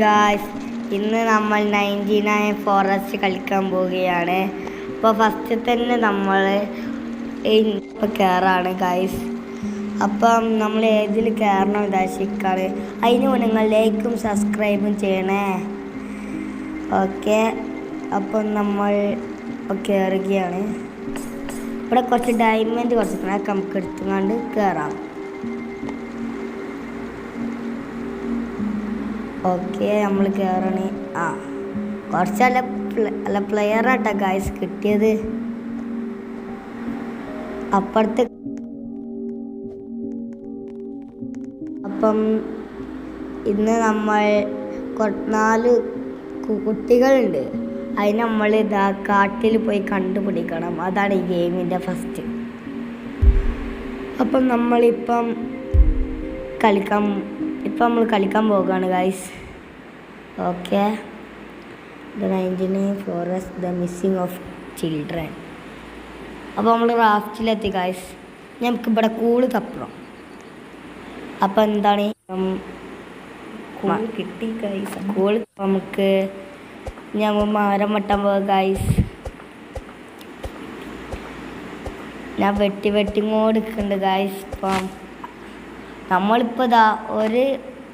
Guys, ഇന്ന് നമ്മൾ 99 forest കളിക്കാൻ പോവുകയാണ്. അപ്പോൾ ഫസ്റ്റ് തന്നെ നമ്മൾ ഇപ്പോൾ കയറാണ് ഗായ്സ്. അപ്പം നമ്മൾ ഏതിൽ കയറണം ഉദ്ദേശിക്കാണ്. അതിന് നിങ്ങൾ ലൈക്കും സബ്സ്ക്രൈബും ചെയ്യണേ. ഓക്കെ, അപ്പം നമ്മൾ കയറുകയാണ്. ഇവിടെ കുറച്ച് ഡയമണ്ട് കുറച്ച് നമുക്ക് എടുത്തുകൊണ്ട് കയറാം. ഓക്കെ, നമ്മൾ കയറണേ. കുറച്ച് നല്ല പ്ലെയറാട്ടാ ഗായ്സ് കിട്ടിയത്. അപ്പുറത്ത് അപ്പം ഇന്ന് നമ്മൾ 4 കുട്ടികളുണ്ട്. അതിന് നമ്മൾ കാട്ടിൽ പോയി കണ്ടുപിടിക്കണം. അതാണ് ഈ ഗെയിമിൻ്റെ ഫസ്റ്റ്. അപ്പം നമ്മളിപ്പം നമ്മൾ കളിക്കാൻ പോകുകയാണ് guys. Okay, the 99 forest the missing of children. അപ്പോൾ നമ്മൾ റാഫ്റ്റിലെത്തി ഗൈസ്. ഞങ്ങൾക്ക് ഇവിടെ കൂള് തപ്പണം. അപ്പം എന്താണ് കിട്ടി ഗൈസ് കൂള്. നമുക്ക് ഞങ്ങൾ മരം വെട്ടാൻ പോകുക ഗൈസ്. ഞാൻ വെട്ടിങ്ങോടുക്കുന്നുണ്ട് ഗൈസ്. ഇപ്പം നമ്മളിപ്പോൾ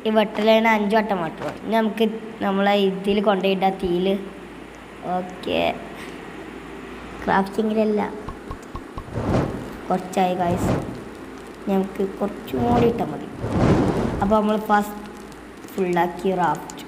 ഈ വെട്ടലേന് 5 വട്ടം വെട്ടണം. നമുക്ക് നമ്മളെ ഇതിൽ കൊണ്ടുപോയിട്ട തീയിൽ. ഓക്കെ, ക്രാഫ്റ്റിങ്ങിലല്ല കുറച്ചായി ഗൈസ്. നമുക്ക് കുറച്ചും കൂടി ഇട്ടാൽ മതി. അപ്പോൾ നമ്മൾ ഫസ്റ്റ് ഫുള്ളാക്കി റാഫ്റ്റ്.